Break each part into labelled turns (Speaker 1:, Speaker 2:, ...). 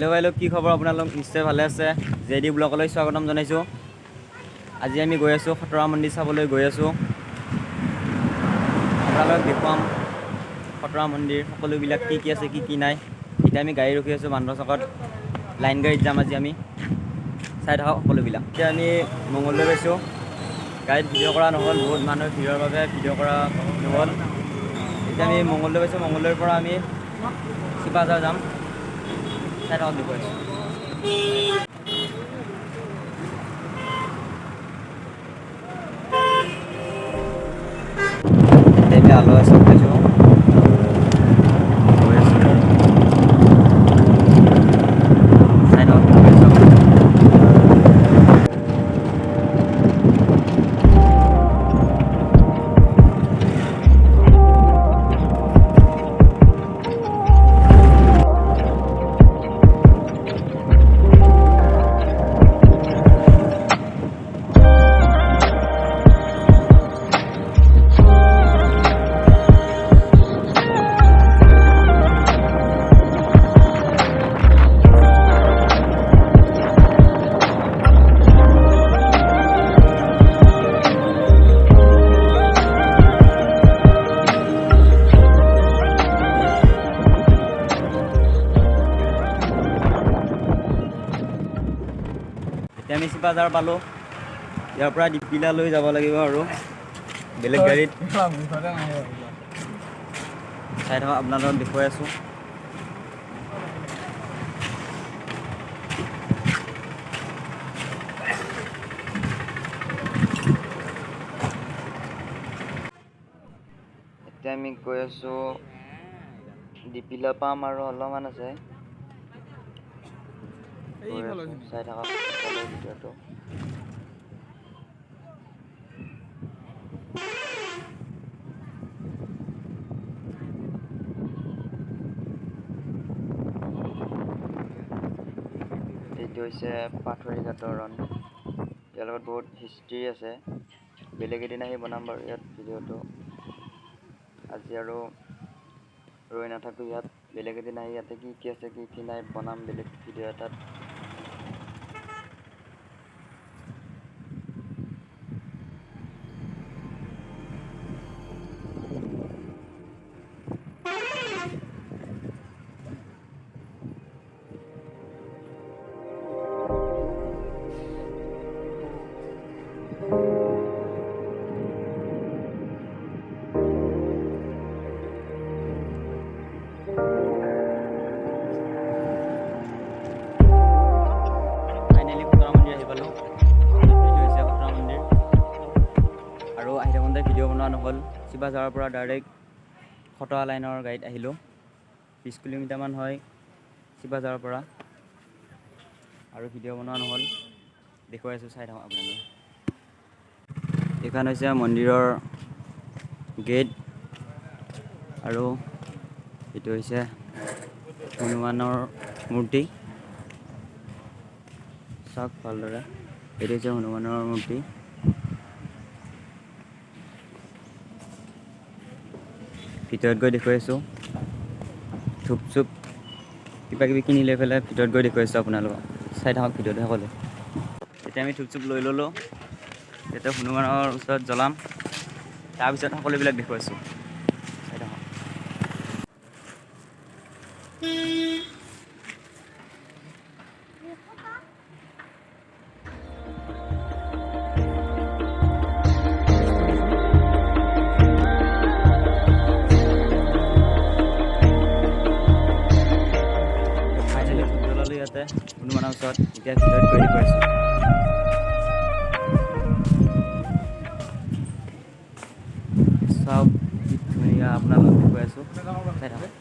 Speaker 1: Hello' বাইদেউ, কি খবৰ? আপোনালোক নিশ্চয় ভালে আছে। জেডি ব্লগলৈ স্বাগতম জনাইছোঁ। আজি আমি গৈ আছোঁ খতৰা মন্দিৰ চাবলৈ গৈ আছোঁ। আপোনালোকক দেখুৱাম খতৰা মন্দিৰ সকলোবিলাক কি আছে কি নাই। এতিয়া আমি গাড়ী ৰখি আছোঁ বান্দৰ চকত, লাইন গাড়ীত যাম আজি আমি। চাই থাকক সকলোবিলাক। এতিয়া আমি মঙলদৈ গৈছোঁ। গাড়ীত ভিডিঅ' কৰা নহ'ল, বহুত মানুহৰ ভিৰৰ বাবে ভিডিঅ' কৰা নহ'ল। এতিয়া আমি মঙলদৈ গৈছোঁ। মঙলদৈৰ পৰা আমি শিৱাজাৰ যাম। চাই থাকক দেখুৱাইছোঁ। এতিয়া আমি আলু চব খাইছোঁ। গৈ আছোঁ চাই থাকক দেখুৱাইছোঁ। এতিয়া আমি শিৱাজাৰ পালোঁ। ইয়াৰ পৰা দীপিলালৈ যাব লাগিব আৰু বেলেগ গাড়ীত। চাই থাকক, আপোনালোকক দেখুৱাই আছোঁ। এতিয়া আমি গৈ আছোঁ, দীপিলা পাম আৰু অলপমান আছে। চাই থাকক ভিডিঅ'টো। এইটো হৈছে পাথৰিঘাটৰ ৰণ। ইয়াৰ লগত বহুত হিষ্ট্ৰী আছে। বেলেগ এদিন আহি বনাম বাৰু ইয়াত ভিডিঅ'টো। আজি আৰু ৰৈ নাথাকোঁ ইয়াত। বেলেগ এদিন আহি ইয়াতে কি আছে কি নাই বনাম বেলেগ ভিডিঅ' এটাত। ফাইনেলি খতৰা মন্দিৰ আহি পালোঁ। এইটো হৈছে খতৰা মন্দিৰ। আৰু আহি থাকোঁতে ভিডিঅ' বনোৱা নহ'ল। শিৱাজাৰৰ পৰা ডাইৰেক্ট খতৰা লাইনৰ গাড়ীত আহিলোঁ। 20 কিলোমিটাৰমান হয় শিৱাজাৰৰ পৰা। আৰু ভিডিঅ' বনোৱা নহ'ল। দেখুৱাই আছোঁ, চাই থাকক আপোনালোকে। এইখন হৈছে মন্দিৰৰ গেট। আৰু এইটো হৈছে হনুমানৰ মূৰ্তি। চাওক ভালদৰে, এইটো হৈছে হনুমানৰ মূৰ্তি। ভিতৰত গৈ দেখুৱাই আছোঁ। ধূপ চুপ কিবা কিবি কিনি লৈ পেলাই ভিতৰত গৈ দেখুৱাই আছোঁ আপোনালোকক। চাই থাকক ভিডিঅ'টো সকলোৱে। এতিয়া আমি ধূপ চুপ লৈ ল'লোঁ। এতিয়া হনুমানৰ ওচৰত জ্বলাম। তাৰপিছত সকলোবিলাক দেখুৱাইছোঁ। চাই থাকক। ফাইনেলি ধূপ জ্বলালোঁ ইয়াতে হনুমানৰ ওচৰত। এতিয়া ভিতৰত গৈ দেখুৱাইছোঁ। চাওক কি ধুনীয়া, আপোনালোকক দেখুৱাই আছোঁ। চাই থাকক।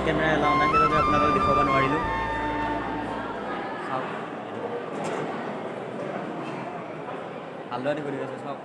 Speaker 1: কেমেৰা এলাও নাই সেইবাবে আপোনালোকক দেখুৱাব নোৱাৰিলোঁ। চাওক ভালদৰে দেখুৱাই দিছোঁ চাওক।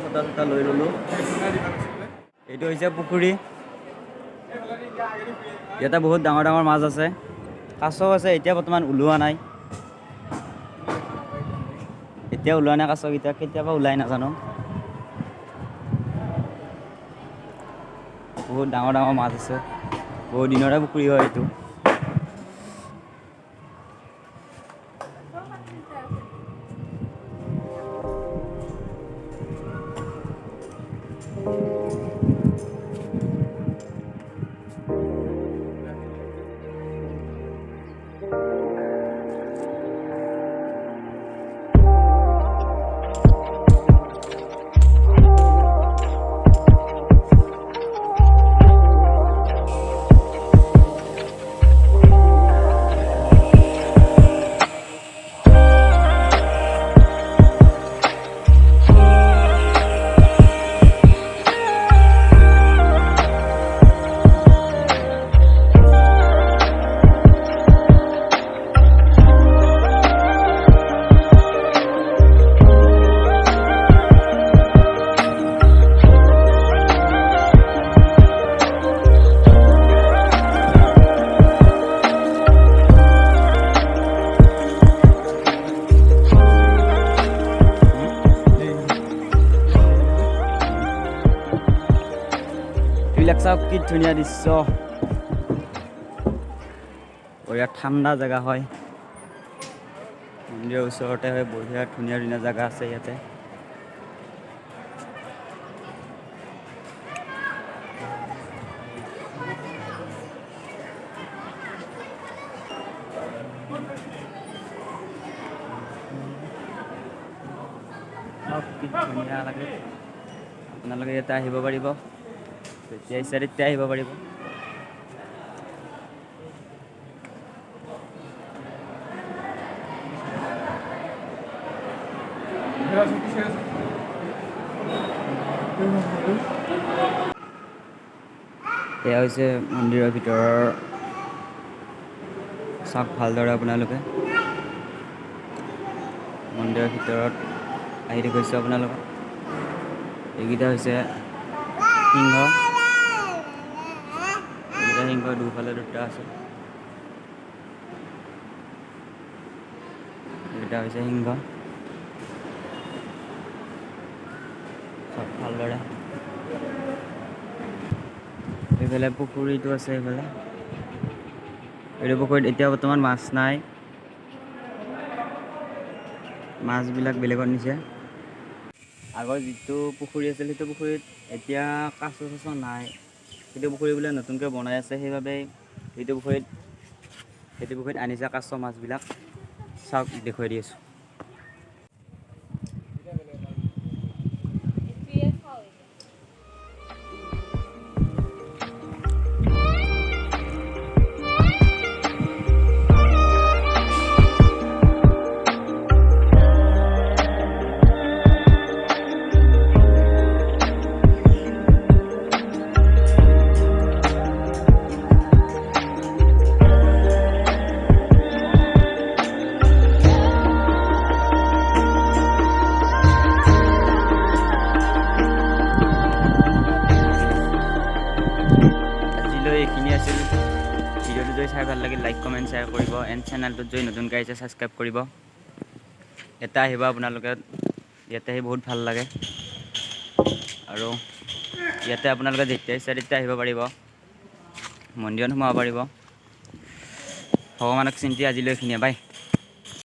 Speaker 1: ফটা চটা লৈ ল'লোঁ। এইটো হৈছে পুখুৰী। ইয়াতে বহুত ডাঙৰ ডাঙৰ মাছ আছে, কাছও আছে। এতিয়া বৰ্তমান ওলোৱা নাই, কাছকেইটা কেতিয়াবা ওলাই নাজানো। বহুত ডাঙৰ ডাঙৰ মাছ আছে, বহুত দিনৰে পুখুৰী হয় এইটো। এইবিলাক চাওক কি ধুনীয়া দৃশ্য, বঢ়িয়া ঠাণ্ডা জেগা হয়। মন্দিৰৰ ওচৰতে হয়, বঢ়িয়া ধুনীয়া ধুনীয়া জেগা আছে ইয়াতে। কি ধুনীয়া লাগে, আপোনালোকে ইয়াতে আহিব পাৰিব, যেতিয়া ইচ্ছা তেতিয়া আহিব পাৰিব। এয়া হৈছে মন্দিৰৰ ভিতৰৰ, চাওক ভালদৰে আপোনালোকে। মন্দিৰৰ ভিতৰত আহি দেখুৱাইছোঁ আপোনালোকক। এইকেইটা হৈছে সিংহ, সিংহ দুফালে দুটা আছে। এইকেইটা হৈছে সিংহ, চব ভালদৰে। এইফালে পুখুৰীটো আছে, এইফালে এইটো পুখুৰীত এতিয়া বৰ্তমান মাছ নাই, মাছবিলাক বেলেগত নিছে। আগৰ যিটো পুখুৰী আছিল সেইটো পুখুৰীত এতিয়া কাছ চাছ নাই। সেইটো পুখুৰী বোলে নতুনকৈ বনাই আছে, সেইবাবে সেইটো পুখুৰীত আনিছে কাছ মাছবিলাক। চাওক দেখুৱাই দি আছোঁ। এইখিনি আছিল। ভিডিঅ'টো যদি চাই ভাল লাগিল লাইক কমেণ্ট শ্বেয়াৰ কৰিব, এণ্ড চেনেলটোত যদি নতুনকৈ আহিছে ছাবস্ক্ৰাইব কৰিব। ইয়াতে আহিব আপোনালোকে, ইয়াতে আহি বহুত ভাল লাগে। আৰু ইয়াতে আপোনালোকে যেতিয়া ইচ্ছা তেতিয়া আহিব পাৰিব, মন্দিৰত সোমাব পাৰিব। ভগৱানক চিন্তি আজিলৈ এইখিনিয়ে, বাই।